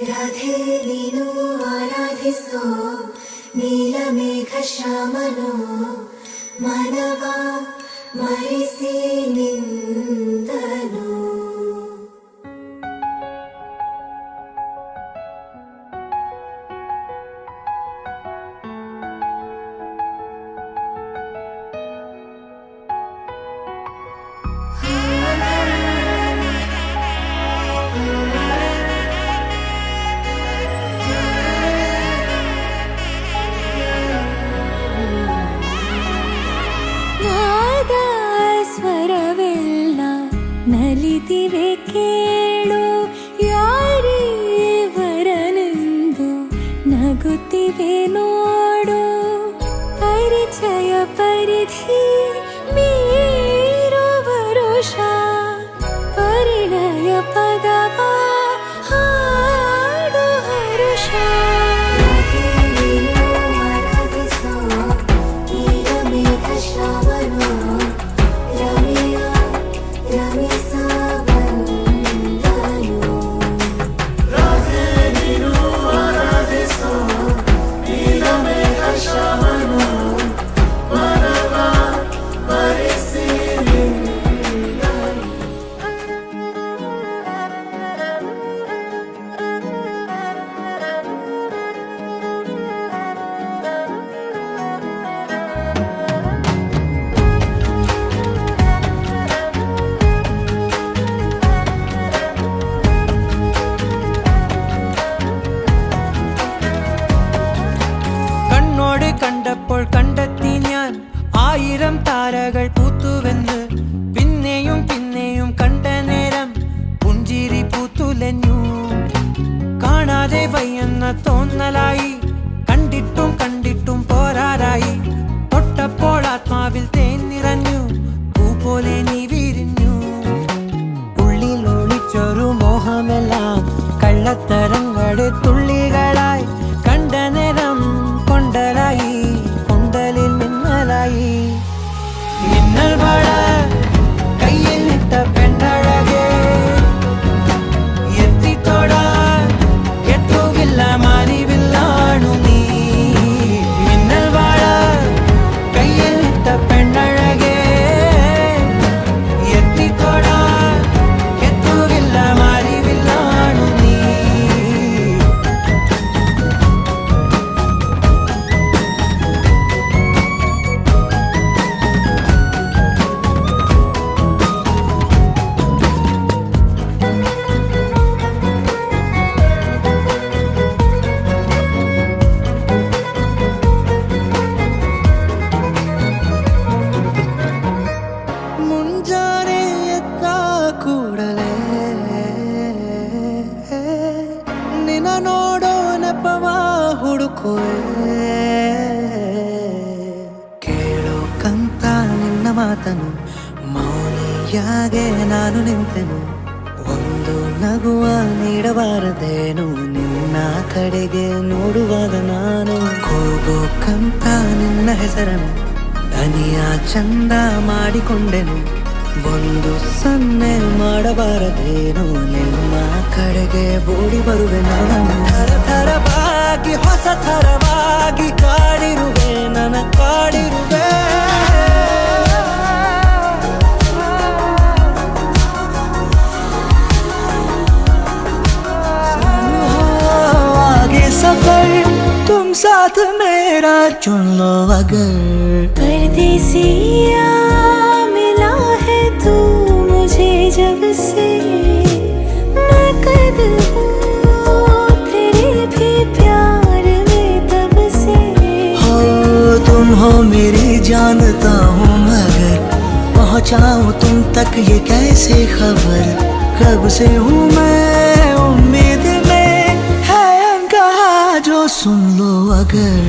ರಾಧೆ ನೀನು ಆರಾಧಿಸೋ ನೀಲಮೇಘ ಶ್ಯಾಮನೋ ಮನವ ಮರೆಸಿ ನಿಂದನು. ನಲಿದಿವೆ ಕೇಳು ಯಾರೇ ವರನೆಂದು ನಗುತ್ತಿವೆ ನೋಡು. ಪರಿಚಯ ಪರಿಧಿ ಮೀರು ವರುಷ ಪರಿಣಯ ಪದವ ಹಾಡು ಹರುಷ. കണ്ടപ്പോൾ കണ്ടെത്തി ഞാൻ 1000 താരകൾ പൂത്തുവെന്ന്. പിന്നെയും പിന്നെയും കണ്ട നേരം പുഞ്ചിരി പൂത്തുലഞ്ഞു. കാണാതെ വയ്യെന്ന തോന്നലായി, കണ്ടിട്ടും കണ്ടിട്ടും പോരാറായി. തൊട്ടപ്പോൾ ആത്മാവിൽ തേൻ നിറഞ്ഞു, പൂ പോലെ നീ വിരിഞ്ഞു. ഉള്ളിൽ ഒളിച്ചൊരു മോഹമെല്ലാം കള്ളത്തരങ്ങളുടെ തുള്ളികളായി. കണ്ട നേരം കൊണ്ടലായി, കൊണ്ടലിൽ മിന്നലായി. മിന്നൽ വള കയ്യിൽ ഇട്ട പെണ്ണഴകേ, എത്തിത്തൊടാൻ എത്തുകില്ല മാറിവില്ലാണു നീ. മിന്നൽ വള കയ്യിൽ ഇട്ട പെണ്ണഴകേ, എത്തിത്തൊടാൻ എത്തുകില്ല മാറിവില്ലാണു നീ. ಮುಂಜಾನೆ ಎದ್ದ ಕೂಡಲೇ ನಿನ್ನ ನೋಡೋ ನೆಪವ ಹುಡುಕುವೆ. ಕೇಳೋಕಂತ ನಿನ್ನ ಮಾತನು ಮೌನಿಯಾಗೆ ನಾನು ನಿಂತೆನು. ಒಂದು ನಗುವ ನೀಡಬಾರದೇನು ನಿನ್ನ ಕಡೆಗೆ ನೋಡುವಾಗ ನಾನು. ಕೂಗೋಕಂತ ನಿನ್ನ ಹೆಸರನ್ನು ದನಿಯ ಚಂದ ಮಾಡಿಕೊಂಡೆನು. ಒಂದು ಸನ್ನೆ ಮಾಡಬಾರದೇನು ನಿಮ್ಮ ಕಡೆಗೆ ಓಡಿ ಬರುವೆ ನಾನು. ಥರಥರವಾಗಿ ಹೊಸ ಥರವಾಗಿ ಕಾಡಿರುವೆ, ನನ್ನ ಕಾಡಿರುವೆ. आगे सफर तुम साथ मेरा चुन लो अगर. परदेसिया मिला है तू मुझे जब से, मैं कद हूँ तेरे भी प्यार में तब से. हो तुम हो मेरी जानता हूँ मगर पहुँचाऊँ तुम तक ये कैसे खबर. कब से हूँ मैं उम्मीद में, है अनकहा जो सुन लो अगर.